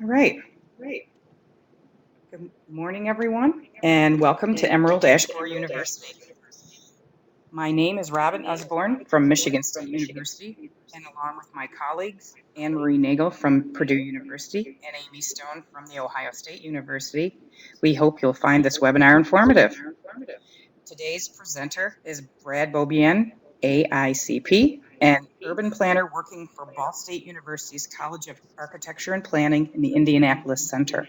All right. Good morning, everyone, and welcome to Emerald Ash Borer University. My name is Robin Usborne from Michigan State University, and along with my colleagues, Anne Marie Nagel from Purdue University and Amy Stone from The Ohio State University, we hope you'll find this webinar informative. Today's presenter is Brad Beaubien, AICP, and urban planner working for Ball State University's College of Architecture and Planning in the Indianapolis Center.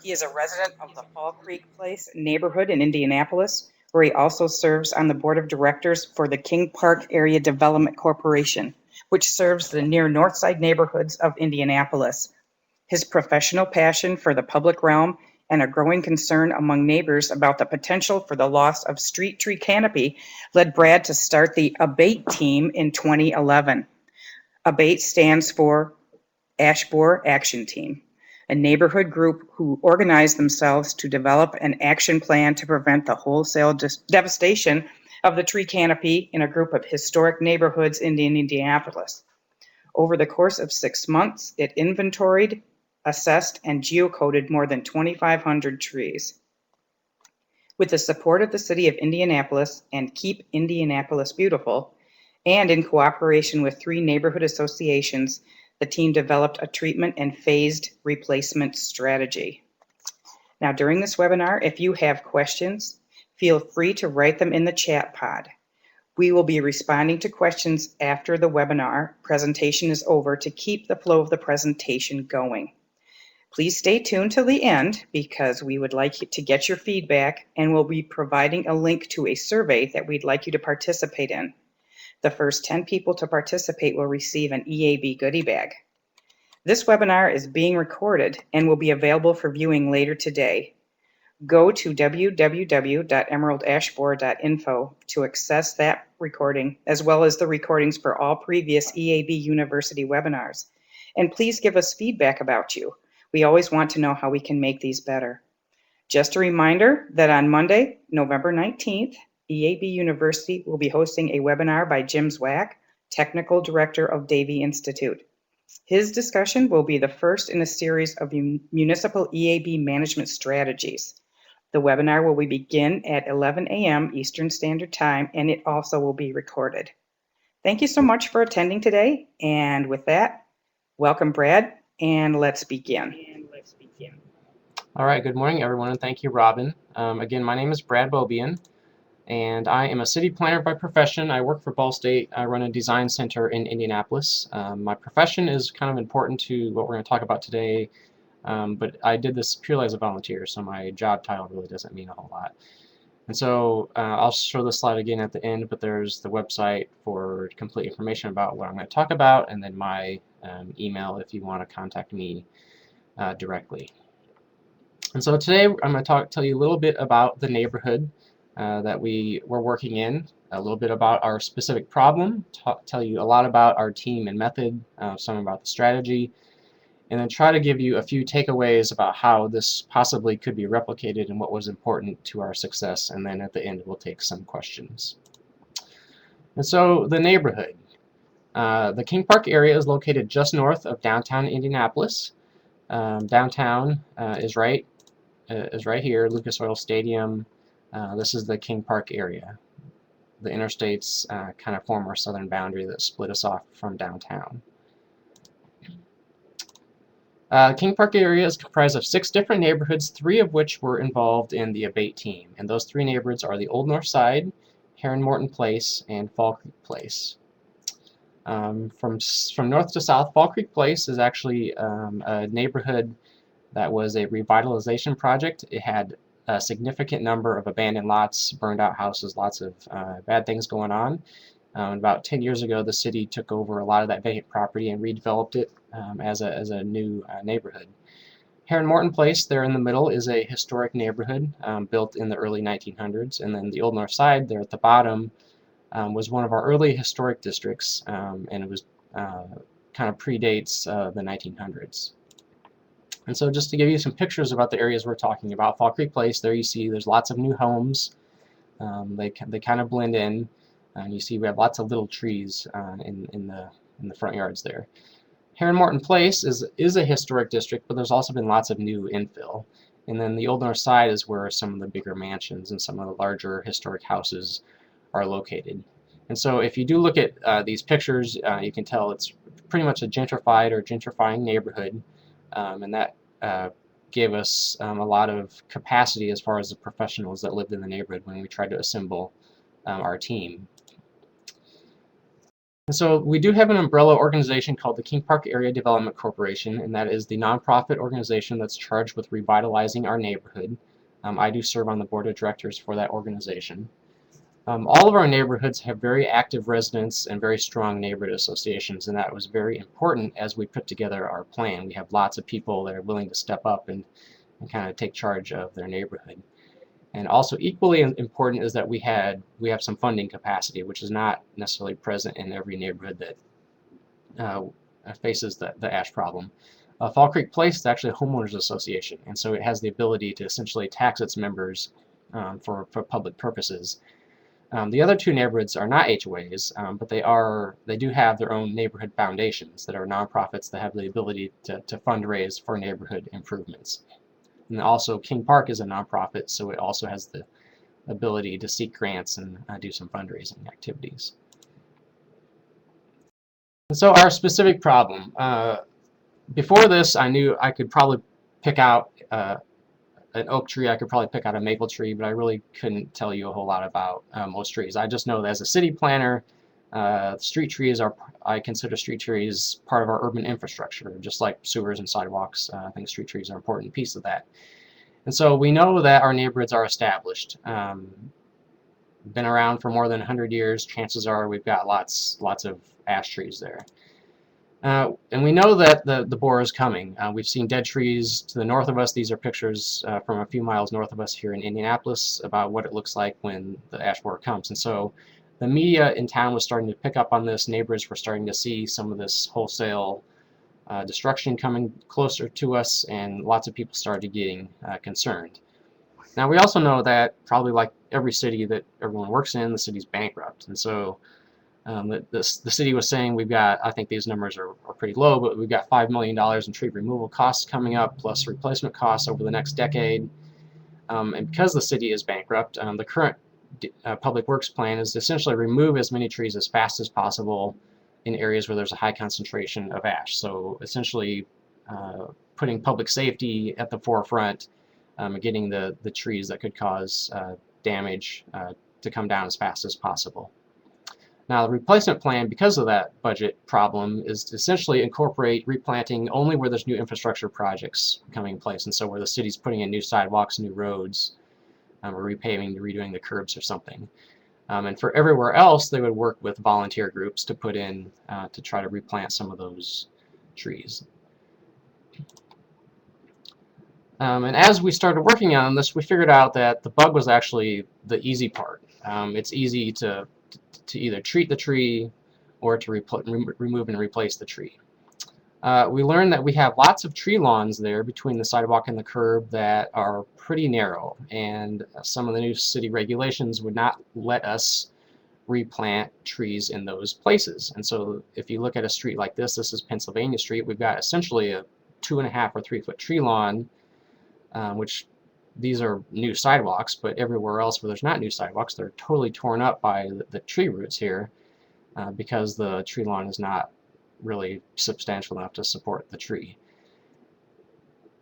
He is a resident of the Fall Creek Place neighborhood in Indianapolis, where he also serves on the board of directors for the King Park Area Development Corporation, which serves the near north side neighborhoods of Indianapolis. His professional passion for the public realm and a growing concern among neighbors about the potential for the loss of street tree canopy led Brad to start the ABATe team in 2011. ABATe stands for Ash Borer Action Team, a neighborhood group who organized themselves to develop an action plan to prevent the wholesale devastation of the tree canopy in a group of historic neighborhoods in Indianapolis. Over the course of 6 months, it inventoried, assessed, and geocoded more than 2,500 trees. With the support of the City of Indianapolis and Keep Indianapolis Beautiful, and in cooperation with 3 neighborhood associations, the team developed a treatment and phased replacement strategy. Now, during this webinar, if you have questions, feel free to write them in the chat pod. We will be responding to questions after the webinar presentation is over to keep the flow of the presentation going. Please stay tuned till the end because we would like you to get your feedback, and we'll be providing a link to a survey that we'd like you to participate in. The first 10 people to participate will receive an EAB goodie bag. This webinar is being recorded and will be available for viewing later today. Go to www.emeraldashborer.info to access that recording, as well as the recordings for all previous EAB University webinars. And please give us feedback about you. We always want to know how we can make these better. Just a reminder that on Monday, November 19th, EAB University will be hosting a webinar by Jim Zwack, Technical Director of Davie Institute. His discussion will be the first in a series of municipal EAB management strategies. The webinar will begin at 11 a.m. Eastern Standard Time, and it also will be recorded. Thank you so much for attending today, and with that, welcome Brad, and let's begin. All right, good morning everyone, and thank you, Robin. Again, my name is Brad Beaubien, and I am a city planner by profession. I work for Ball State. I run a design center in Indianapolis. My profession is kind of important to what we're going to talk about today, but I did this purely as a volunteer, so my job title really doesn't mean a whole lot. And so I'll show this slide again at the end, but there's the website for complete information about what I'm going to talk about, and then my email if you want to contact me directly. And so today I'm going to tell you a little bit about the neighborhood that we're working in, a little bit about our specific problem, tell you a lot about our team and method, some about the strategy, and then try to give you a few takeaways about how this possibly could be replicated and what was important to our success, and then at the end we'll take some questions. And so the neighborhood. The King Park area is located just north of downtown Indianapolis. Downtown is right here, Lucas Oil Stadium. This is the King Park area. The interstates kind of form our southern boundary that split us off from downtown. King Park area is comprised of 6 different neighborhoods, 3 of which were involved in the ABATe team. And those 3 neighborhoods are the Old North Side, Heron Morton Place, and Fall Creek Place. From north to south, Fall Creek Place is actually a neighborhood that was a revitalization project. It had a significant number of abandoned lots, burned out houses, lots of bad things going on. About 10 years ago, the city took over a lot of that vacant property and redeveloped it as a new neighborhood. Heron Morton Place, there in the middle, is a historic neighborhood built in the early 1900s, and then the Old North Side, there at the bottom, was one of our early historic districts, and it was kind of predates the 1900s. And so just to give you some pictures about the areas we're talking about, Fall Creek Place, there you see there's lots of new homes. They kind of blend in. You see we have lots of little trees in the front yards there. Heron Morton Place is a historic district, but there's also been lots of new infill. And then the Old North Side is where some of the bigger mansions and some of the larger historic houses are located. And so if you do look at these pictures, you can tell it's pretty much a gentrified or gentrifying neighborhood, and that gave us a lot of capacity as far as the professionals that lived in the neighborhood when we tried to assemble our team. And so we do have an umbrella organization called the King Park Area Development Corporation, and that is the nonprofit organization that's charged with revitalizing our neighborhood. I do serve on the board of directors for that organization. All of our neighborhoods have very active residents and very strong neighborhood associations, and that was very important as we put together our plan. We have lots of people that are willing to step up and kind of take charge of their neighborhood. And also equally important is that we have some funding capacity, which is not necessarily present in every neighborhood that faces the ash problem. Fall Creek Place is actually a homeowners association, and so it has the ability to essentially tax its members for public purposes. The other two neighborhoods are not HOAs, but they do have their own neighborhood foundations that are nonprofits that have the ability to fundraise for neighborhood improvements. And also King Park is a nonprofit, so it also has the ability to seek grants and do some fundraising activities. And so our specific problem. Before this, I knew I could probably pick out an oak tree, I could probably pick out a maple tree, but I really couldn't tell you a whole lot about most trees. I just know that as a city planner, street trees I consider street trees part of our urban infrastructure, just like sewers and sidewalks. I think street trees are an important piece of that. And so we know that our neighborhoods are established. Been around for more than 100 years. Chances are we've got lots of ash trees there. And we know that the borer is coming. We've seen dead trees to the north of us. These are pictures from a few miles north of us here in Indianapolis about what it looks like when the ash borer comes. And so the media in town was starting to pick up on this. Neighbors were starting to see some of this wholesale destruction coming closer to us, and lots of people started getting concerned. Now we also know that probably like every city that everyone works in, the city's bankrupt. And so the city was saying we've got, I think these numbers are pretty low, but we've got $5 million in tree removal costs coming up, plus replacement costs over the next decade. And because the city is bankrupt, the current public works plan is to essentially remove as many trees as fast as possible in areas where there's a high concentration of ash. So essentially putting public safety at the forefront, getting the trees that could cause damage to come down as fast as possible. Now the replacement plan, because of that budget problem, is to essentially incorporate replanting only where there's new infrastructure projects coming in place, and so where the city's putting in new sidewalks, new roads, or repaving, redoing the curbs or something. And for everywhere else, they would work with volunteer groups to put in, to try to replant some of those trees. And as we started working on this, we figured out that the bug was actually the easy part. It's easy to either treat the tree or to remove and replace the tree. We learned that we have lots of tree lawns there between the sidewalk and the curb that are pretty narrow, and some of the new city regulations would not let us replant trees in those places. And so if you look at a street like this is Pennsylvania Street, we've got essentially a 2.5 or 3 foot tree lawn, which these are new sidewalks, but everywhere else where there's not new sidewalks, they're totally torn up by the tree roots here, because the tree lawn is not really substantial enough to support the tree.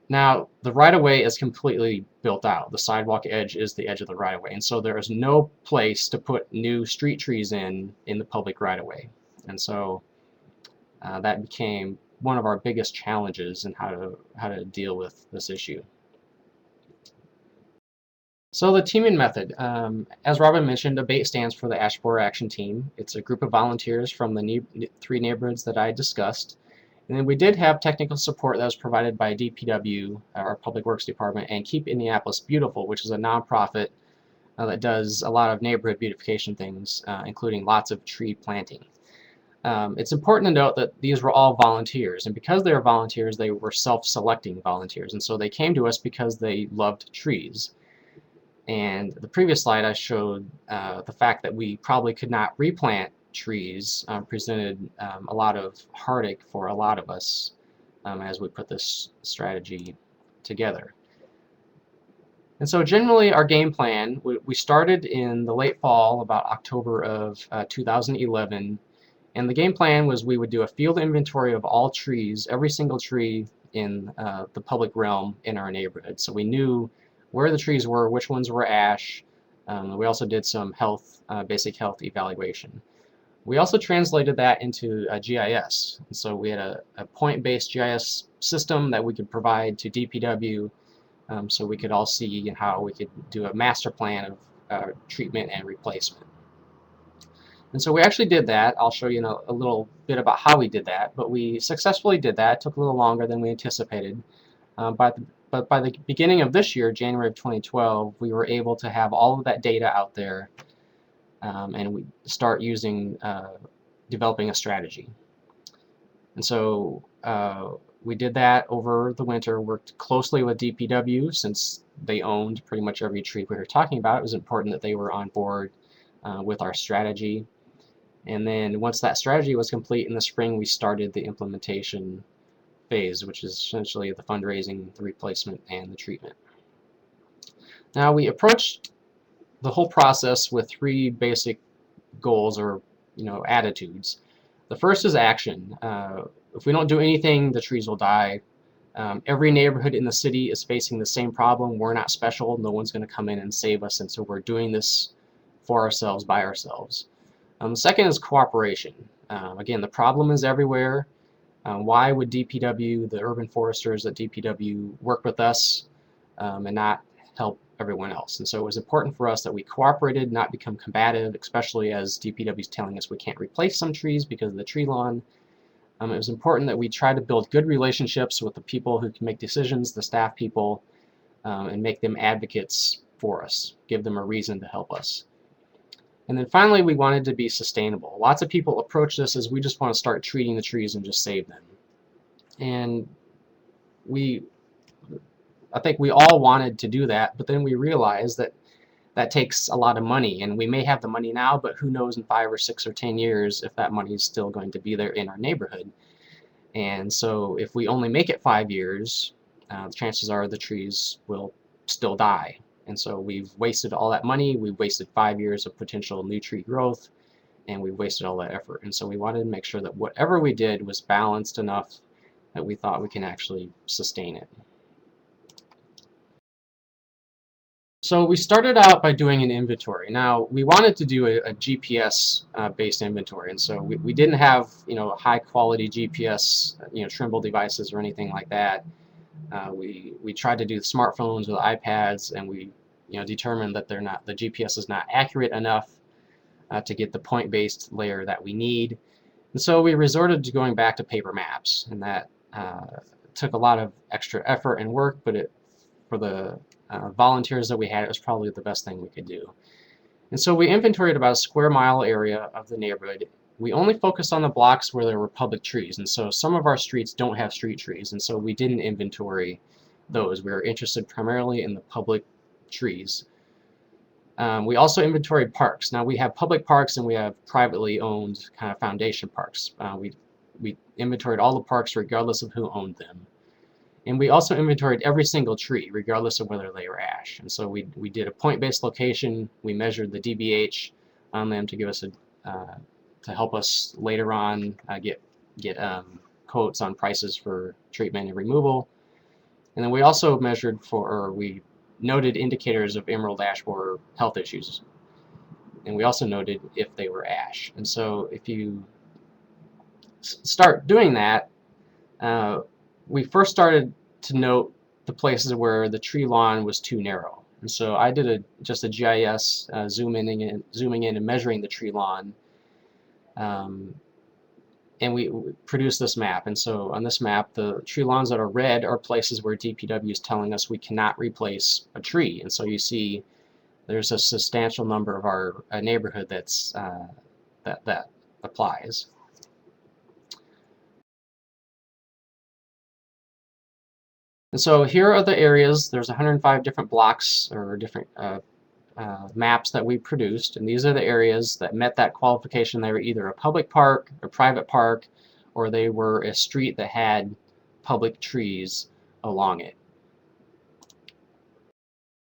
Now the right-of-way is completely built out. The sidewalk edge is the edge of the right-of-way, and so there is no place to put new street trees in the public right-of-way. And so that became one of our biggest challenges in how to deal with this issue. So the teaming method, as Robin mentioned, ABATe stands for the Ash Borer Action Team. It's a group of volunteers from the 3 neighborhoods that I discussed. And then we did have technical support that was provided by DPW, our Public Works Department, and Keep Indianapolis Beautiful, which is a nonprofit that does a lot of neighborhood beautification things, including lots of tree planting. It's important to note that these were all volunteers, and because they were volunteers, they were self-selecting volunteers, and so they came to us because they loved trees. And the previous slide I showed the fact that we probably could not replant trees presented a lot of heartache for a lot of us as we put this strategy together. And so generally our game plan, we started in the late fall, about October of 2011, and the game plan was we would do a field inventory of all trees, every single tree in the public realm in our neighborhood. So we knew where the trees were, which ones were ash. We also did some basic health evaluation. We also translated that into a GIS. And so we had a point-based GIS system that we could provide to DPW so we could all see how we could do a master plan of treatment and replacement. And so we actually did that. I'll show you a little bit about how we did that, but we successfully did that. It took a little longer than we anticipated. But by the beginning of this year, January of 2012, we were able to have all of that data out there and we start developing a strategy. And so we did that over the winter, worked closely with DPW since they owned pretty much every tree we were talking about. It was important that they were on board with our strategy. And then once that strategy was complete in the spring, we started the implementation phase, which is essentially the fundraising, the replacement, and the treatment. Now we approached the whole process with three basic goals or attitudes. The first is action. If we don't do anything, the trees will die. Every neighborhood in the city is facing the same problem. We're not special. No one's going to come in and save us, and so we're doing this for ourselves, by ourselves. The second is cooperation. Again, the problem is everywhere. Why would DPW, the urban foresters at DPW, work with us and not help everyone else? And so it was important for us that we cooperated, not become combative, especially as DPW is telling us we can't replace some trees because of the tree lawn. It was important that we try to build good relationships with the people who can make decisions, the staff people, and make them advocates for us, give them a reason to help us. And then finally, we wanted to be sustainable. Lots of people approach this as we just want to start treating the trees and just save them. And I think we all wanted to do that, but then we realized that that takes a lot of money, and we may have the money now, but who knows in 5 or 6 or 10 years if that money is still going to be there in our neighborhood. And so if we only make it 5 years, the chances are the trees will still die. And so we've wasted all that money, we've wasted 5 years of potential new tree growth, and we've wasted all that effort. And so we wanted to make sure that whatever we did was balanced enough that we thought we can actually sustain it. So we started out by doing an inventory. Now we wanted to do a GPS based inventory, and so we didn't have high quality GPS Trimble devices or anything like that. We tried to do smartphones with iPads, and we determined that the GPS is not accurate enough to get the point-based layer that we need. And so we resorted to going back to paper maps, and that took a lot of extra effort and work, but for the volunteers that we had, it was probably the best thing we could do. And so we inventoried about a square mile area of the neighborhood. We only focused on the blocks where there were public trees, and so some of our streets don't have street trees, and so we didn't inventory those. We were interested primarily in the public trees. We also inventoried parks. Now we have public parks and we have privately owned kind of foundation parks. We inventoried all the parks regardless of who owned them. And we also inventoried every single tree regardless of whether they were ash. And so we did a point-based location. We measured the DBH on them to give us to help us later on get quotes on prices for treatment and removal. And then we also measured we noted indicators of emerald ash borer health issues. And we also noted if they were ash. And so if you start doing that, we first started to note the places where the tree lawn was too narrow. And so I did just a GIS zooming in and measuring the tree lawn. And we produced this map. And so on this map, the tree lawns that are red are places where DPW is telling us we cannot replace a tree. And so you see there's a substantial number of our neighborhood that applies. And so here are the areas. There's 105 different blocks or different maps that we produced, and these are the areas that met that qualification. They were either a public park, a private park, or they were a street that had public trees along it.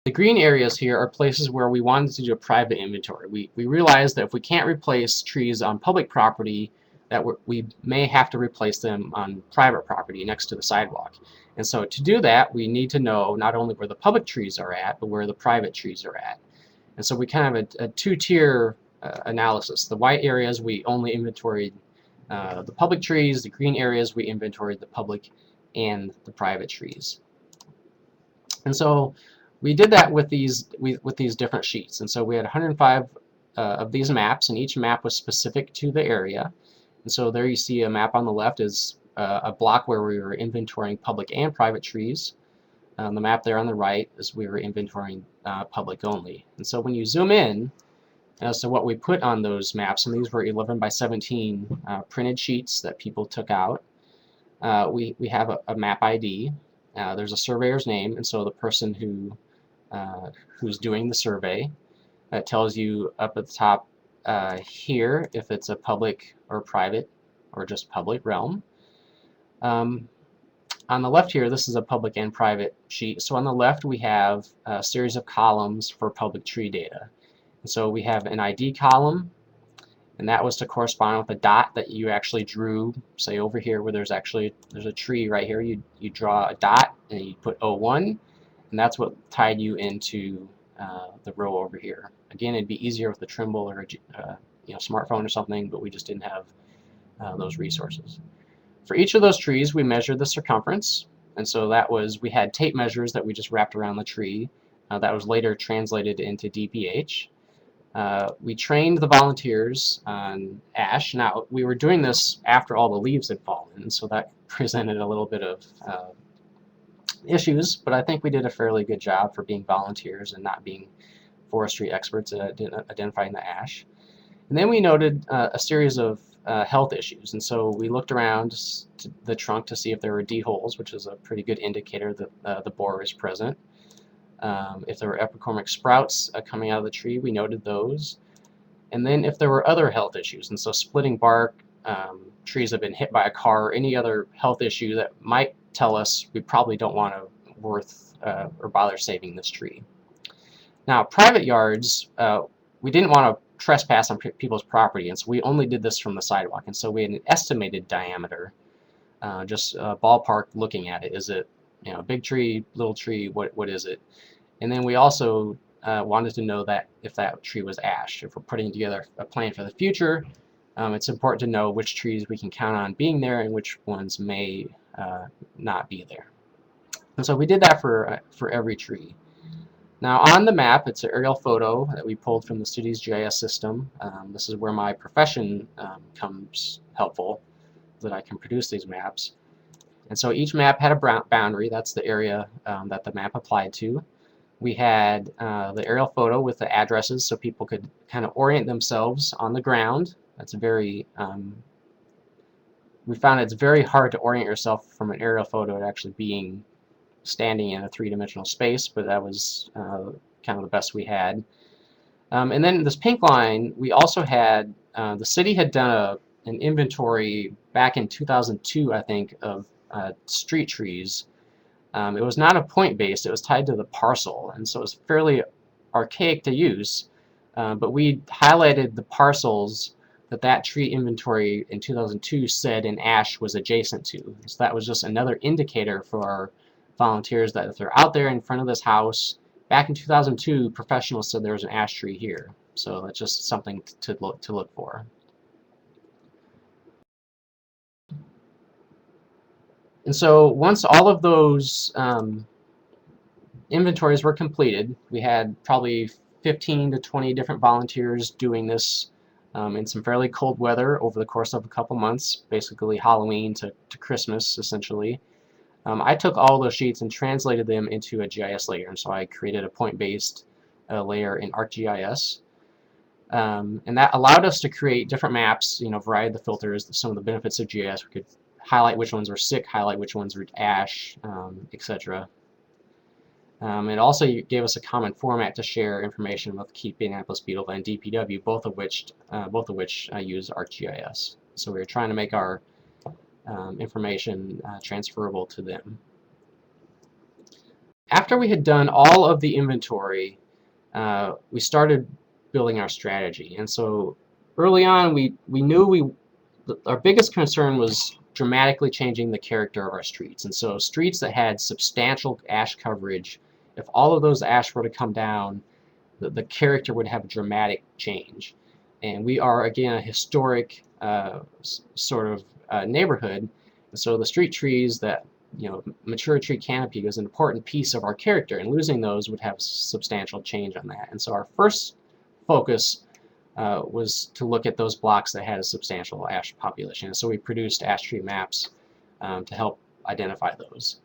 The green areas here are places where we wanted to do a private inventory. We realized that if we can't replace trees on public property, that we may have to replace them on private property next to the sidewalk. And so to do that, we need to know not only where the public trees are at, but where the private trees are at. And so we kind of have a two-tier analysis. The white areas, we only inventoried the public trees. The green areas, we inventoried the public and the private trees. And so we did that with these different sheets. And so we had 105 of these maps, and each map was specific to the area. And so there you see a map on the left is a block where we were inventorying public and private trees. The map there on the right is we were inventorying public only. And so when you zoom in as to what we put on those maps, and these were 11 by 17 printed sheets that people took out, we have a map ID. There's a surveyor's name, and so the person who's doing the survey, that tells you up at the top here if it's a public or private or just public realm. On the left here, this is a public and private sheet. So on the left we have a series of columns for public tree data. And so we have an ID column, and that was to correspond with the dot that you actually drew, say over here where there's a tree right here. You draw a dot and you put 01, and that's what tied you into the row over here. Again, it'd be easier with a Trimble or a smartphone or something, but we just didn't have those resources. For each of those trees, we measured the circumference, and so that was, we had tape measures that we just wrapped around the tree. That was later translated into DPH. We trained the volunteers on ash. Now, we were doing this after all the leaves had fallen, and so that presented a little bit of issues, but I think we did a fairly good job for being volunteers and not being forestry experts at identifying the ash. And then we noted a series of health issues, and so we looked around the trunk to see if there were D holes, which is a pretty good indicator that the borer is present. If there were epicormic sprouts coming out of the tree, we noted those. And then if there were other health issues, and so splitting bark, trees have been hit by a car, or any other health issue that might tell us we probably don't want to or bother saving this tree. Now, private yards, we didn't want to trespass on people's property, and so we only did this from the sidewalk. And so we had an estimated diameter, just ballpark looking at it. Is it a big tree, little tree, what is it? And then we also wanted to know that if that tree was ash. If we're putting together a plan for the future, it's important to know which trees we can count on being there and which ones may not be there. And so we did that for every tree. Now on the map, it's an aerial photo that we pulled from the city's GIS system. This is where my profession comes helpful, that I can produce these maps. And so each map had a boundary. That's the area that the map applied to. We had the aerial photo with the addresses so people could kind of orient themselves on the ground. That's very, we found it's very hard to orient yourself from an aerial photo to actually standing in a three-dimensional space, but that was kind of the best we had. And then this pink line, we also had, the city had done an inventory back in 2002, I think, of street trees. It was not a point-based, it was tied to the parcel, and so it was fairly archaic to use, but we highlighted the parcels that tree inventory in 2002 said an ash was adjacent to. So that was just another indicator for our volunteers that if they're out there in front of this house, back in 2002, professionals said there was an ash tree here. So that's just something to look for. And so once all of those inventories were completed, we had probably 15 to 20 different volunteers doing this in some fairly cold weather over the course of a couple months, basically Halloween to Christmas, essentially. I took all those sheets and translated them into a GIS layer, and so I created a point-based layer in ArcGIS. And that allowed us to create different maps, variety of the filters, some of the benefits of GIS. We could highlight which ones were sick, highlight which ones were ash, etc. It also gave us a common format to share information with Keep Indianapolis Beautiful and DPW, both of which use ArcGIS. So we were trying to make our information transferable to them. After we had done all of the inventory, we started building our strategy. And so early on, we knew our biggest concern was dramatically changing the character of our streets. And so streets that had substantial ash coverage, if all of those ash were to come down, the character would have a dramatic change. And we are, again, a historic sort of neighborhood. And so the street trees that, mature tree canopy was an important piece of our character, and losing those would have substantial change on that. And so our first focus was to look at those blocks that had a substantial ash population. And so we produced ash tree maps to help identify those.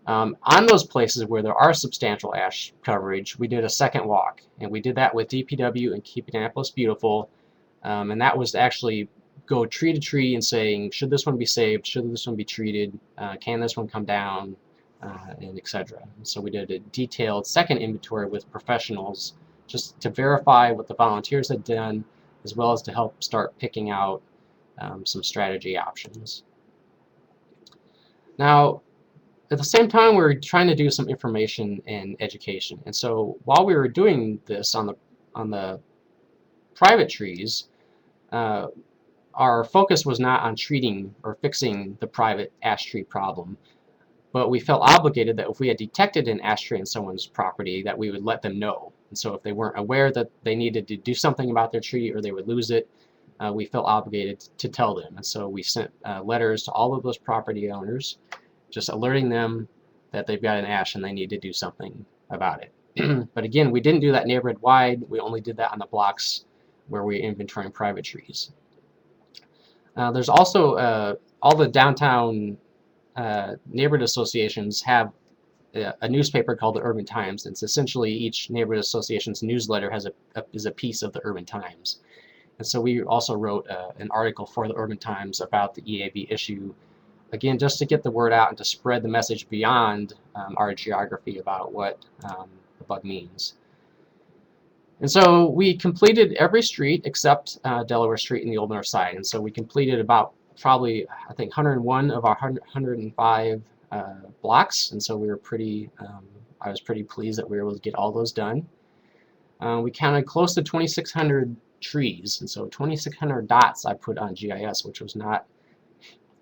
On those places where there are substantial ash coverage, we did a second walk, and we did that with DPW and Keep Indianapolis Beautiful, and that was to actually go tree to tree and saying, should this one be saved, should this one be treated, can this one come down, and etc. So we did a detailed second inventory with professionals just to verify what the volunteers had done, as well as to help start picking out some strategy options. Now, at the same time, we were trying to do some information and education. And so while we were doing this on the private trees, our focus was not on treating or fixing the private ash tree problem, but we felt obligated that if we had detected an ash tree in someone's property, that we would let them know. And so if they weren't aware that they needed to do something about their tree or they would lose it, we felt obligated to tell them. And so we sent letters to all of those property owners, just alerting them that they've got an ash and they need to do something about it. But again, we didn't do that neighborhood-wide. We only did that on the blocks where we were inventorying private trees. There's also all the downtown neighborhood associations have a newspaper called the Urban Times. It's essentially each neighborhood association's newsletter is a piece of the Urban Times. And so we also wrote an article for the Urban Times about the EAB issue, again, just to get the word out and to spread the message beyond our geography about what the bug means. And so we completed every street except Delaware Street in the Old North Side. And so we completed about probably, I think, 101 of our 105 blocks. And so we were I was pretty pleased that we were able to get all those done. We counted close to 2,600 trees. And so 2,600 dots I put on GIS, which was not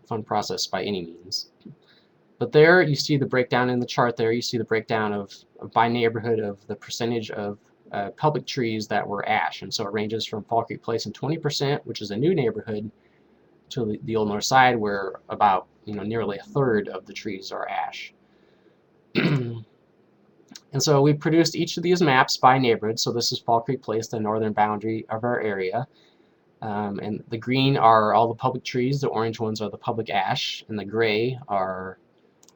a fun process by any means. But there you see the breakdown in the chart there. You see the breakdown of by neighborhood of the percentage of public trees that were ash. And so it ranges from Fall Creek Place in 20%, which is a new neighborhood, to the Old North Side, where about nearly a third of the trees are ash. And so we produced each of these maps by neighborhood. So this is Fall Creek Place, the northern boundary of our area. And the green are all the public trees, the orange ones are the public ash, and the gray are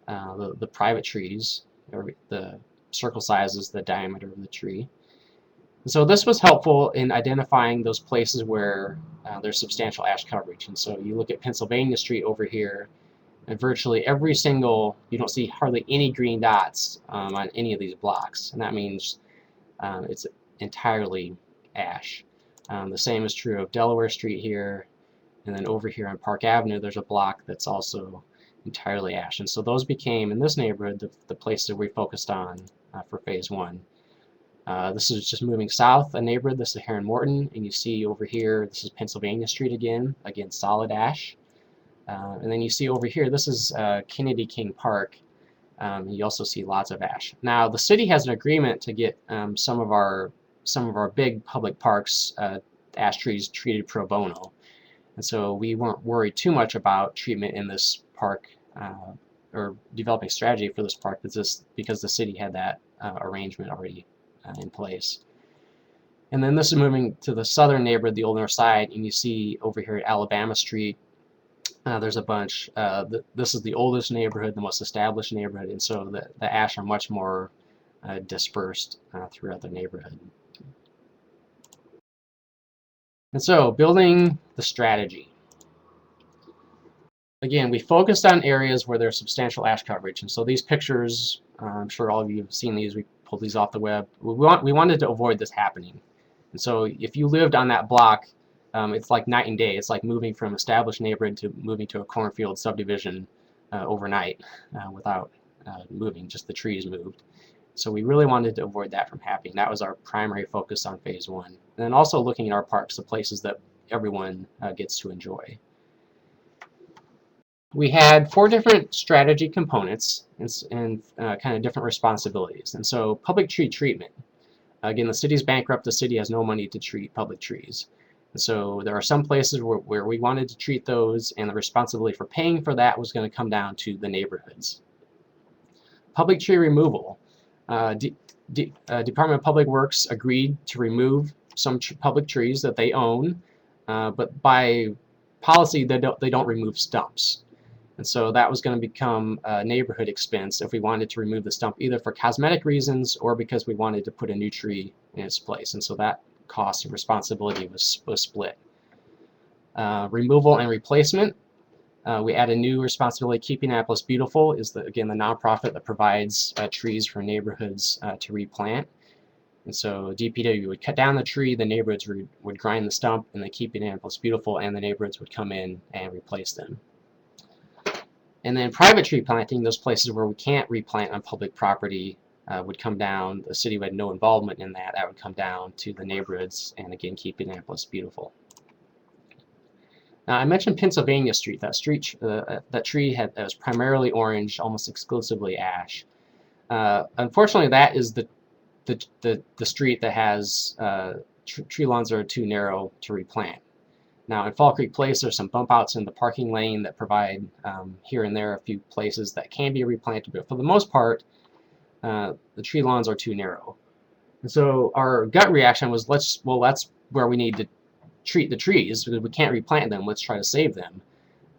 the private trees. The circle size is the diameter of the tree. And so this was helpful in identifying those places where there's substantial ash coverage. And so you look at Pennsylvania Street over here, and virtually every single, you don't see hardly any green dots on any of these blocks. And that means it's entirely ash. The same is true of Delaware Street here, and then over here on Park Avenue there's a block that's also entirely ash. And so those became, in this neighborhood, the places that we focused on for phase one. This is just moving south a neighborhood. This is Heron Morton, and you see over here, this is Pennsylvania Street again solid ash. And then you see over here, this is Kennedy King Park. You also see lots of ash. Now the city has an agreement to get some of our big public parks ash trees treated pro bono, and so we weren't worried too much about treatment in this park or developing strategy for this park because the city had that arrangement already in place. And then this is moving to the southern neighborhood, the Old North Side, and you see over here at Alabama Street, there's a bunch. This is the oldest neighborhood, the most established neighborhood, and so the ash are much more dispersed throughout the neighborhood. And so, building the strategy. again, we focused on areas where there's substantial ash coverage. And so these pictures, I'm sure all of you have seen these, we pulled these off the web. We wanted to avoid this happening. And so if you lived on that block, it's like night and day. It's like moving from established neighborhood to moving to a cornfield subdivision overnight without moving, just the trees moved. So we really wanted to avoid that from happening. That was our primary focus on phase one. And then also looking at our parks, the places that everyone gets to enjoy. We had 4 different strategy components and kind of different responsibilities. And so public tree treatment. Again, the city's bankrupt. The city has no money to treat public trees. And so there are some places where we wanted to treat those, and the responsibility for paying for that was going to come down to the neighborhoods. Public tree removal. Department of Public Works agreed to remove some public trees that they own, but by policy they don't remove stumps. And so that was going to become a neighborhood expense if we wanted to remove the stump, either for cosmetic reasons or because we wanted to put a new tree in its place. And so that cost and responsibility was split. Removal and replacement. We add a new responsibility. Keeping Annapolis Beautiful is, again, the nonprofit that provides trees for neighborhoods to replant. And so DPW would cut down the tree, the neighborhoods would grind the stump, and the Keeping Annapolis Beautiful and the neighborhoods would come in and replace them. And then private tree planting, those places where we can't replant on public property, would come down. The city had no involvement in that. That would come down to the neighborhoods, and again, Keeping Annapolis Beautiful. Now, I mentioned Pennsylvania Street. That tree was primarily orange, almost exclusively ash. Unfortunately, that is the street that has tree lawns that are too narrow to replant. Now, in Fall Creek Place, there's some bump outs in the parking lane that provide here and there a few places that can be replanted, but for the most part, the tree lawns are too narrow. And so our gut reaction was, that's where we need to treat the trees, because we can't replant them. Let's try to save them.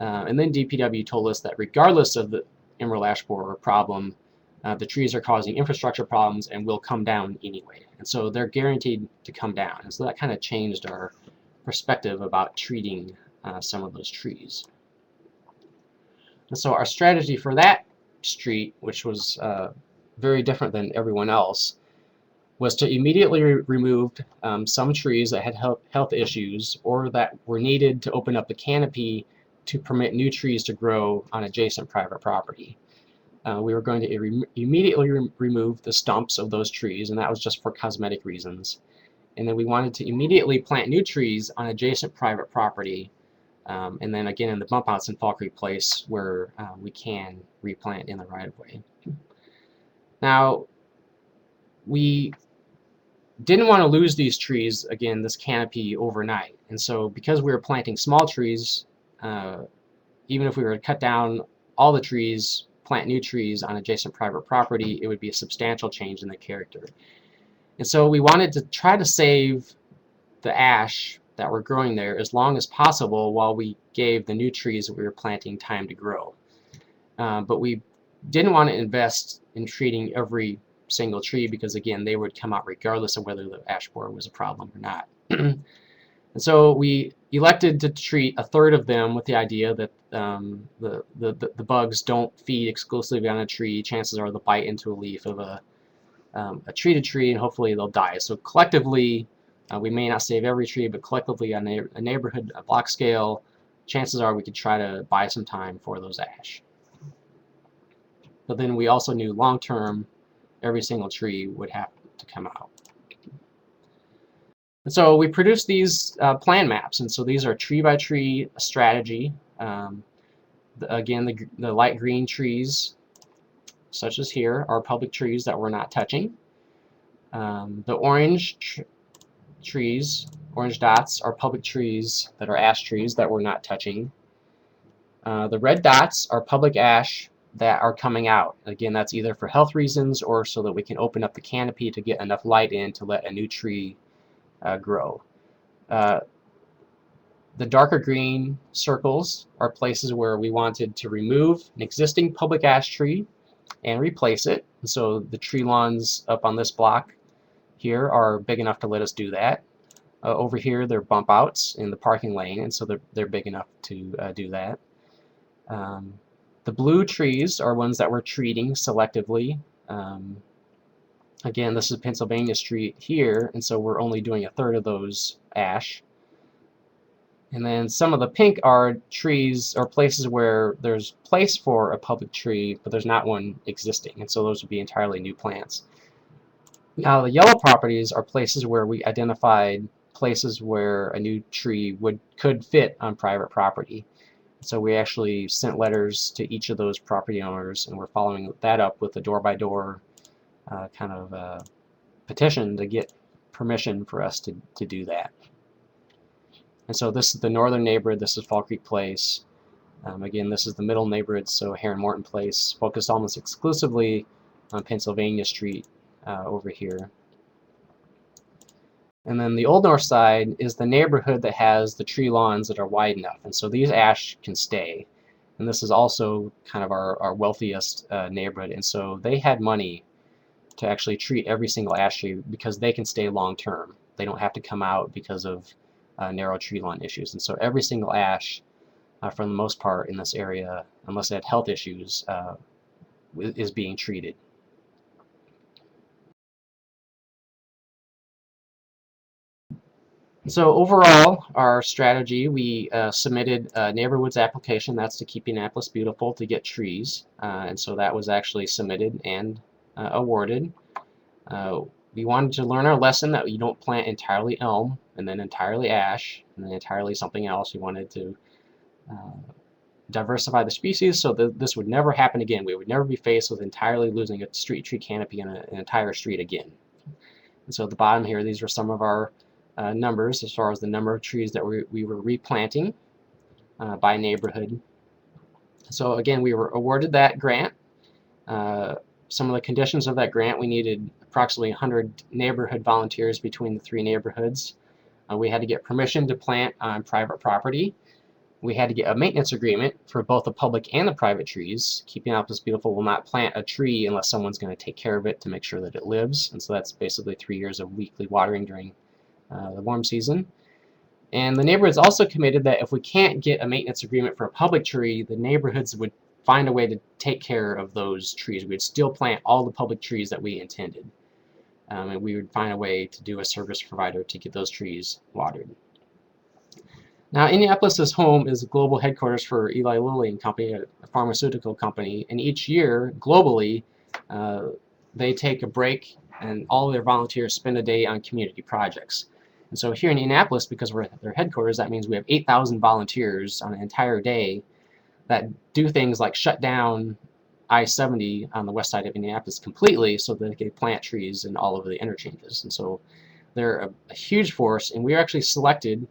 And then DPW told us that regardless of the emerald ash borer problem, the trees are causing infrastructure problems and will come down anyway. And so they're guaranteed to come down. And so that kind of changed our perspective about treating some of those trees. And so our strategy for that street, which was very different than everyone else, was to immediately remove some trees that had health issues or that were needed to open up the canopy to permit new trees to grow on adjacent private property. We were going to immediately remove the stumps of those trees, and that was just for cosmetic reasons. And then we wanted to immediately plant new trees on adjacent private property, and then again in the bump outs in Fall Creek Place where we can replant in the right-of-way. Now, we didn't want to lose these trees, again, this canopy, overnight. And so because we were planting small trees, even if we were to cut down all the trees, plant new trees on adjacent private property, it would be a substantial change in the character. And so we wanted to try to save the ash that were growing there as long as possible while we gave the new trees that we were planting time to grow. But we didn't want to invest in treating every single tree because, again, they would come out regardless of whether the ash borer was a problem or not. And so we elected to treat a third of them with the idea that the bugs don't feed exclusively on a tree. Chances are they'll bite into a leaf of a treated tree, and hopefully they'll die. So collectively, we may not save every tree, but collectively on a neighborhood, a block scale, chances are we could try to buy some time for those ash. But then we also knew long-term, every single tree would have to come out. And so we produced these plan maps, and so these are tree-by-tree strategy. Again, the light green trees, such as here, are public trees that we're not touching. The orange trees, orange dots, are public trees that are ash trees that we're not touching. The red dots are public ash that are coming out. Again, that's either for health reasons or so that we can open up the canopy to get enough light in to let a new tree grow. The darker green circles are places where we wanted to remove an existing public ash tree and replace it. And so the tree lawns up on this block here are big enough to let us do that. Over here, they're bump outs in the parking lane, and so they're big enough to do that. The blue trees are ones that we're treating selectively. Again, this is Pennsylvania Street here, and so we're only doing a third of those ash. And then some of the pink are trees or places where there's place for a public tree, but there's not one existing, and so those would be entirely new plants. Now the yellow properties are places where we identified places where a new tree could fit on private property. So we actually sent letters to each of those property owners, and we're following that up with a door-by-door kind of petition to get permission for us to do that. And so this is the northern neighborhood, this is Fall Creek Place. Again, this is the middle neighborhood, so Heron Morton Place, focused almost exclusively on Pennsylvania Street over here. And then the Old North Side is the neighborhood that has the tree lawns that are wide enough, and so these ash can stay. And this is also kind of our wealthiest neighborhood, and so they had money to actually treat every single ash tree because they can stay long term. They don't have to come out because of narrow tree lawn issues. And so every single ash, for the most part in this area, unless they had health issues, is being treated. So overall, our strategy, we submitted a Neighborhoods application. That's to keep Annapolis beautiful, to get trees. And so that was actually submitted and awarded. We wanted to learn our lesson that you don't plant entirely elm and then entirely ash and then entirely something else. We wanted to diversify the species so that this would never happen again. We would never be faced with entirely losing a street tree canopy in an entire street again. And so at the bottom here, these are some of our numbers as far as the number of trees that we were replanting by neighborhood. So again, we were awarded that grant. Some of the conditions of that grant, we needed approximately 100 neighborhood volunteers between the 3 neighborhoods. We had to get permission to plant on private property. We had to get a maintenance agreement for both the public and the private trees. Keeping Annapolis Beautiful will not plant a tree unless someone's going to take care of it to make sure that it lives. And so that's basically 3 years of weekly watering during the warm season. And the neighborhoods also committed that if we can't get a maintenance agreement for a public tree, the neighborhoods would find a way to take care of those trees. We'd still plant all the public trees that we intended. And we would find a way to do a service provider to get those trees watered. Now, Indianapolis's home is the global headquarters for Eli Lilly and Company, a pharmaceutical company, and each year, globally, they take a break and all of their volunteers spend a day on community projects. And so here in Indianapolis, because we're at their headquarters, that means we have 8,000 volunteers on an entire day that do things like shut down I-70 on the west side of Indianapolis completely so that they can plant trees in all of the interchanges. And so they're a huge force, and we were actually selected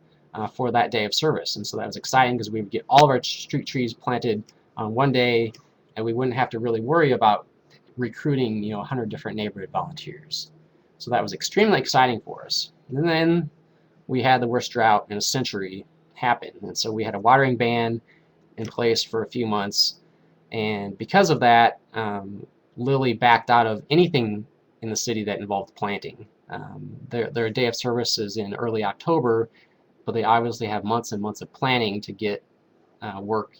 for that day of service. And so that was exciting because we would get all of our street trees planted on one day, and we wouldn't have to really worry about recruiting 100 different neighborhood volunteers. So that was extremely exciting for us. And then we had the worst drought in a century happen, and so we had a watering ban in place for a few months, and because of that, Lilly backed out of anything in the city that involved planting. Their day of service is in early October, but they obviously have months and months of planning to get work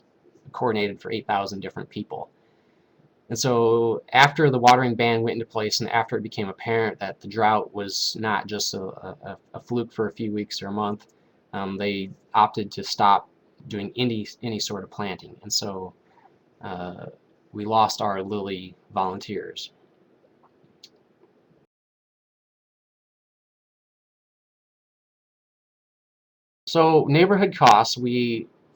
coordinated for 8,000 different people. And so after the watering ban went into place and after it became apparent that the drought was not just a fluke for a few weeks or a month, they opted to stop doing any sort of planting. And so we lost our Lilly volunteers. So neighborhood costs,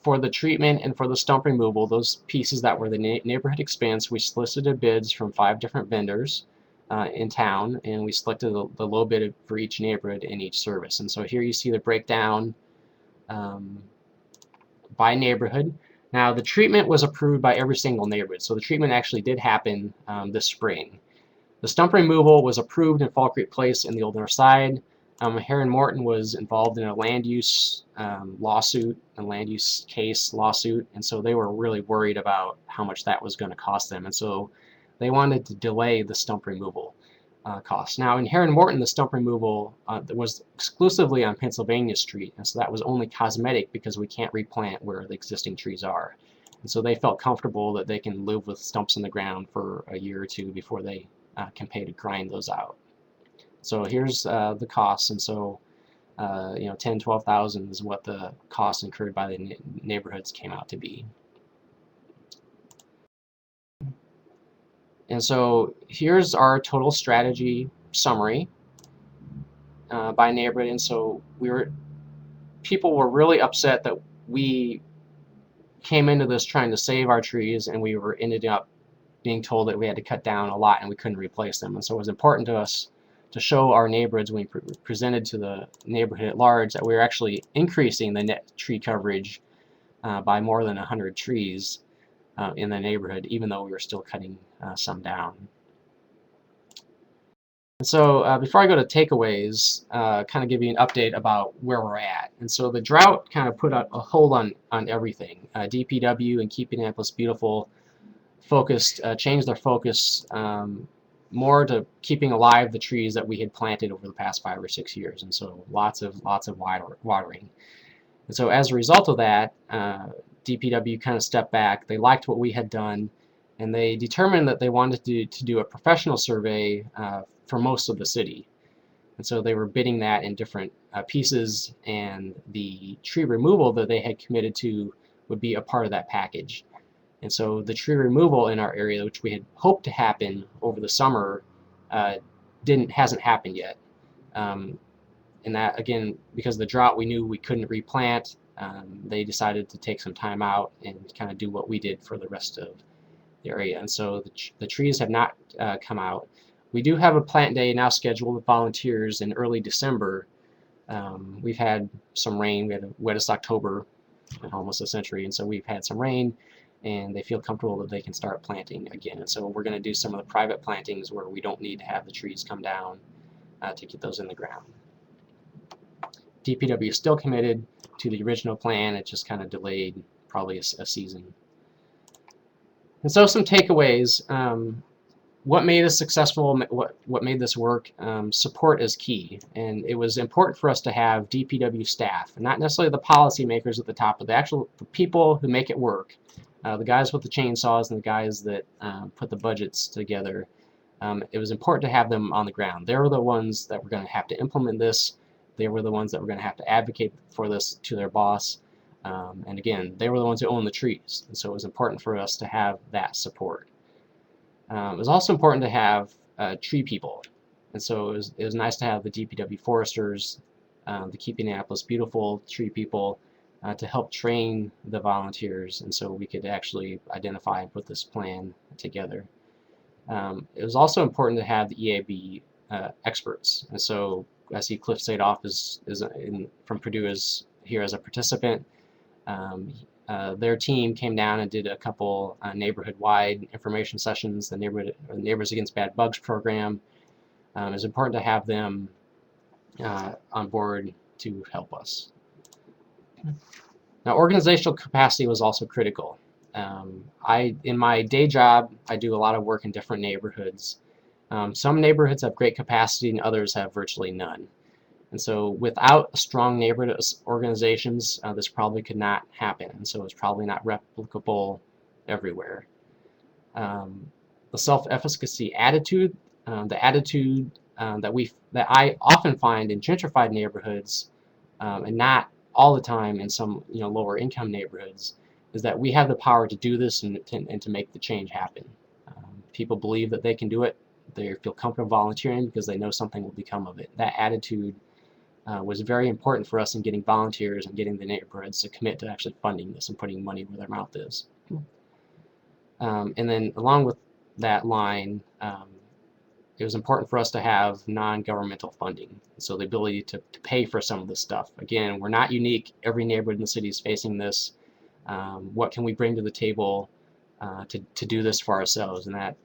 for the treatment and for the stump removal, those pieces that were the neighborhood expense, we solicited bids from 5 different vendors in town, and we selected the low bid for each neighborhood in each service. And so here you see the breakdown by neighborhood. Now the treatment was approved by every single neighborhood, so the treatment actually did happen this spring. The stump removal was approved in Fall Creek Place in the Old North Side. Heron Morton was involved in a land use lawsuit, a land use case lawsuit, and so they were really worried about how much that was going to cost them, and so they wanted to delay the stump removal costs. Now in Heron Morton, the stump removal was exclusively on Pennsylvania Street, and so that was only cosmetic because we can't replant where the existing trees are. And so they felt comfortable that they can live with stumps in the ground for a year or two before they can pay to grind those out. So here's the costs, and so 10, 12,000 is what the costs incurred by the neighborhoods came out to be. And so here's our total strategy summary by neighborhood. And so people were really upset that we came into this trying to save our trees, and we ended up being told that we had to cut down a lot and we couldn't replace them. And so it was important to us to show our neighborhoods when we presented to the neighborhood at large that we were actually increasing the net tree coverage by more than 100 trees in the neighborhood, even though we were still cutting some down. And so before I go to takeaways, kind of give you an update about where we're at. And so the drought kind of put a hold on everything. DPW and Keeping Annapolis Beautiful changed their focus more to keeping alive the trees that we had planted over the past 5 or 6 years, and so lots of watering. And so as a result of that, DPW kind of stepped back. They liked what we had done, and they determined that they wanted to do a professional survey for most of the city. And so they were bidding that in different pieces, and the tree removal that they had committed to would be a part of that package. And so the tree removal in our area, which we had hoped to happen over the summer, hasn't happened yet. And that, again, because of the drought, we knew we couldn't replant. They decided to take some time out and kind of do what we did for the rest of the area. And so the trees have not come out. We do have a plant day now scheduled with volunteers in early December. We've had some rain. We had the wettest October in almost a century, and so we've had some rain, and they feel comfortable that they can start planting again. And so we're going to do some of the private plantings where we don't need to have the trees come down to get those in the ground. DPW is still committed to the original plan. It just kind of delayed probably a season. And so some takeaways. What made us successful, what made this work? Support is key, and it was important for us to have DPW staff, not necessarily the policymakers at the top, but the people who make it work. The guys with the chainsaws and the guys that put the budgets together. It was important to have them on the ground. They were the ones that were going to have to implement this. They were the ones that were going to have to advocate for this to their boss. And again, they were the ones who owned the trees. And so it was important for us to have that support. It was also important to have tree people. And so it was nice to have the DPW foresters, the Keeping Annapolis Beautiful tree people, to help train the volunteers, and so we could actually identify and put this plan together. It was also important to have the EAB experts, and so I see Cliff Sadoff from Purdue is here as a participant. Their team came down and did a couple neighborhood-wide information sessions, the Neighbors Against Bad Bugs program. It was important to have them on board to help us. Now, organizational capacity was also critical. In my day job, I do a lot of work in different neighborhoods. Some neighborhoods have great capacity and others have virtually none. And so without strong neighborhood organizations, this probably could not happen. And so it's probably not replicable everywhere. The self-efficacy attitude, the attitude that I often find in gentrified neighborhoods, and not all the time in some lower income neighborhoods, is that we have the power to do this and to make the change happen. People believe that they can do it. They feel comfortable volunteering because they know something will become of it. That attitude was very important for us in getting volunteers and getting the neighborhoods to commit to actually funding this and putting money where their mouth is. And then along with that line, it was important for us to have non-governmental funding, so the ability to pay for some of this stuff. Again, we're not unique. Every neighborhood in the city is facing this. What can we bring to the table to do this for ourselves? And that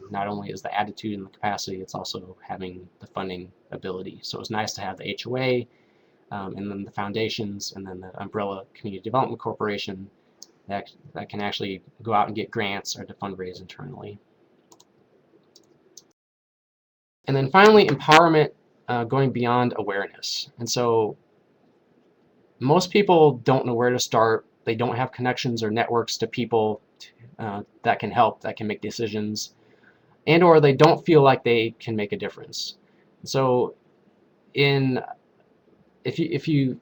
not only is the attitude and the capacity, it's also having the funding ability. So it's nice to have the HOA, and then the foundations, and then the umbrella community development corporation that can actually go out and get grants or to fundraise internally. And then finally, empowerment, going beyond awareness. And so most people don't know where to start they don't have connections or networks to people that can help, that can make decisions, and or they don't feel like they can make a difference. So if you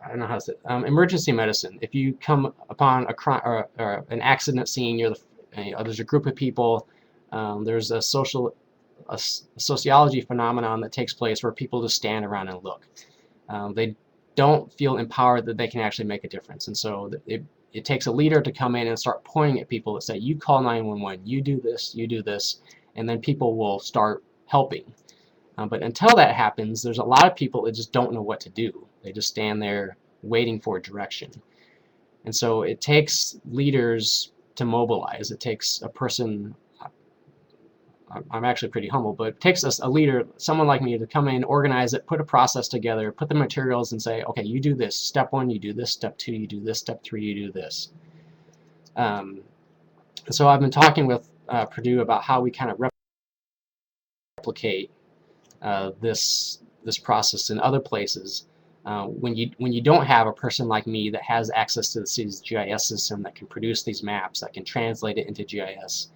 I don't know how to say it, emergency medicine, if you come upon a crime or an accident scene, there's a group of people, there's a sociology phenomenon that takes place where people just stand around and look. They don't feel empowered that they can actually make a difference, and so it takes a leader to come in and start pointing at people that say, you call 911, you do this, and then people will start helping. But until that happens, there's a lot of people that just don't know what to do. They just stand there waiting for direction. And so it takes leaders to mobilize. It takes a person, I'm actually pretty humble, but it takes a leader, someone like me, to come in, organize it, put a process together, put the materials and say, okay, you do this. Step 1, you do this. Step 2, you do this. Step 3, you do this. So I've been talking with Purdue about how we kind of replicate this process in other places. When you don't have a person like me that has access to the city's GIS system, that can produce these maps, that can translate it into GIS,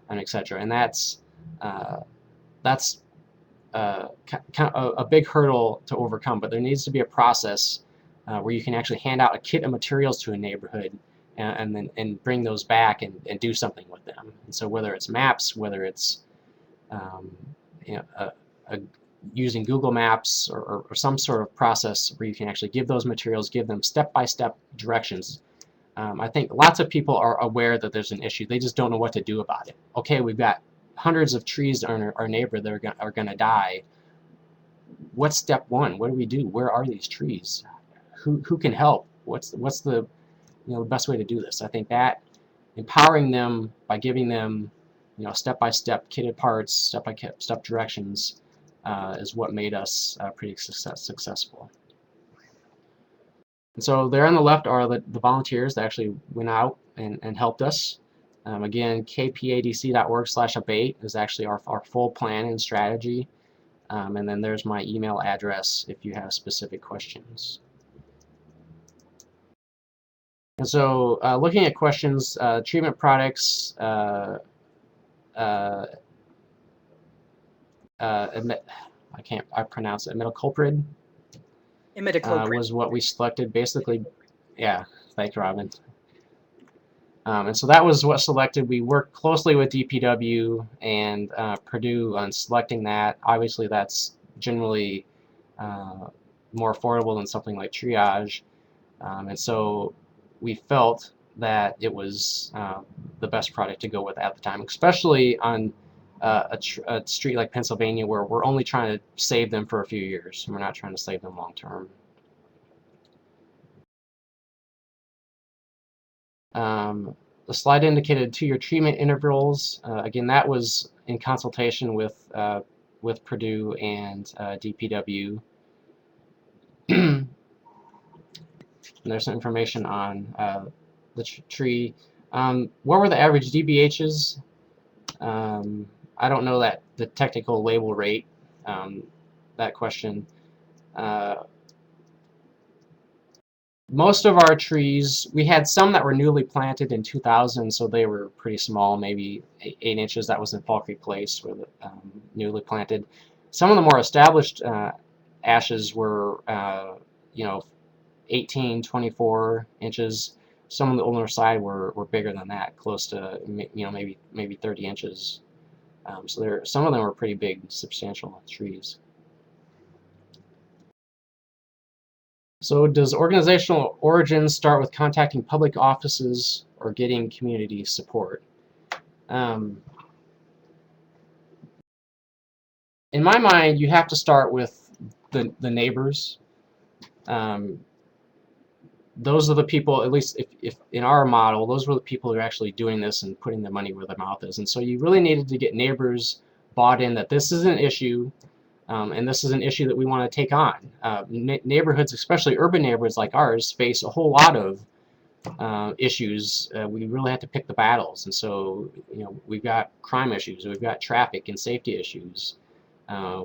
and etc. And that's kind of a big hurdle to overcome. But there needs to be a process where you can actually hand out a kit of materials to a neighborhood and bring those back and do something with them. And so whether it's maps, whether it's using Google Maps or some sort of process where you can actually give those materials, give them step-by-step directions. I think lots of people are aware that there's an issue. They just don't know what to do about it. Okay, we've got hundreds of trees in our neighborhood that are going to die. What's step 1? What do we do? Where are these trees? Who can help? What's the the best way to do this? I think that empowering them by giving them step-by-step kitted parts, step-by-step directions is what made us pretty successful. And so there on the left are the volunteers that actually went out and helped us. Again, kpadc.org/ABATe is actually our full plan and strategy. And then there's my email address if you have specific questions. And so looking at questions, treatment products, I pronounce it, imidacloprid. Imidacloprid. Was what we selected, basically. Yeah, thanks, Robin. And so that was what selected. We worked closely with DPW and Purdue on selecting that. Obviously, that's generally more affordable than something like triage. And so we felt that it was the best product to go with at the time, especially on a street like Pennsylvania, where we're only trying to save them for a few years. We're not trying to save them long term. The slide indicated 2-year treatment intervals. Again, that was in consultation with Purdue and DPW. And there's some information on the tree. What were the average DBHs? I don't know the technical label rate, that question. Most of our trees, we had some that were newly planted in 2000, so they were pretty small, maybe 8 inches. That was in Fall Creek Place, where newly planted. Some of the more established ashes were 18, 24 inches. Some on the older side were bigger than that, close to maybe 30 inches. So some of them were pretty big, substantial trees. So does organizational origin start with contacting public offices or getting community support? In my mind, you have to start with the neighbors. Those are the people, at least if in our model, those were the people who are actually doing this and putting their money where their mouth is. And so you really needed to get neighbors bought in that this is an issue. And this is an issue that we want to take on. Neighborhoods, especially urban neighborhoods like ours, face a whole lot of issues. We really have to pick the battles. And so, we've got crime issues, we've got traffic and safety issues.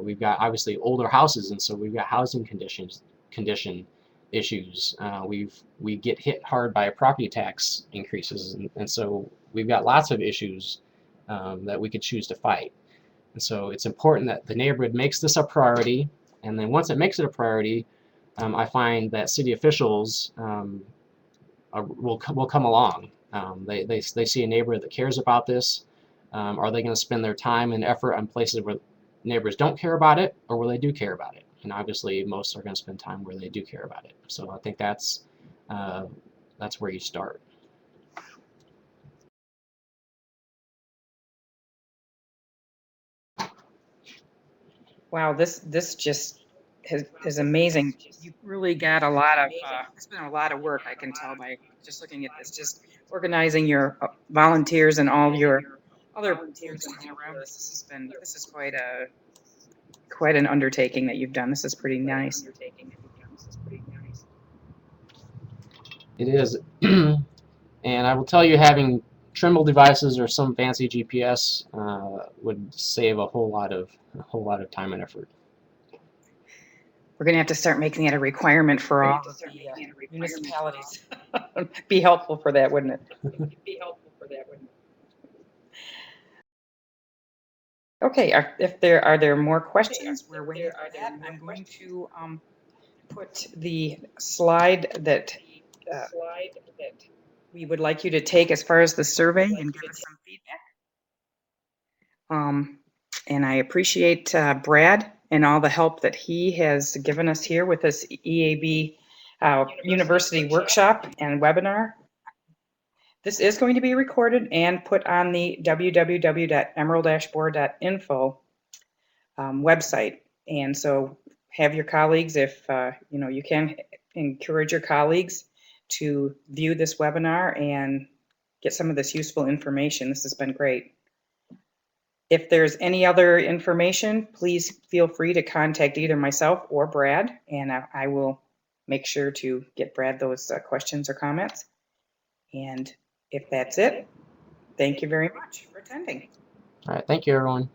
We've got obviously older houses, and so we've got housing condition. issues. We get hit hard by property tax increases, and so we've got lots of issues that we could choose to fight. And so it's important that the neighborhood makes this a priority, and then once it makes it a priority, I find that city officials will come along. They see a neighborhood that cares about this. Are they going to spend their time and effort on places where neighbors don't care about it, or where they do care about it? And obviously, most are going to spend time where they do care about it. So I think that's where you start. Wow, this just is amazing. You really got a lot of, it's been a lot of work, I can tell by just looking at this, just organizing your volunteers and all your other folks to be around this. This is quite an undertaking that you've done. This is pretty nice. It is, and I will tell you, having Trimble devices or some fancy GPS would save a whole lot of time and effort. We're going to have to start making that a requirement for all of the municipalities. Be helpful for that, wouldn't it? Okay, are there more questions? We're waiting for that. I'm going to put the slide that we would like you to take as far as the survey and give us some feedback. And I appreciate Brad and all the help that he has given us here with this EAB University workshop and webinar. This is going to be recorded and put on the www.emerald-board.info website. And so have your colleagues, if you can encourage your colleagues to view this webinar and get some of this useful information. This has been great. If there's any other information, please feel free to contact either myself or Brad, and I will make sure to get Brad those questions or comments. And if that's it, thank you very much for attending. All right, thank you, everyone.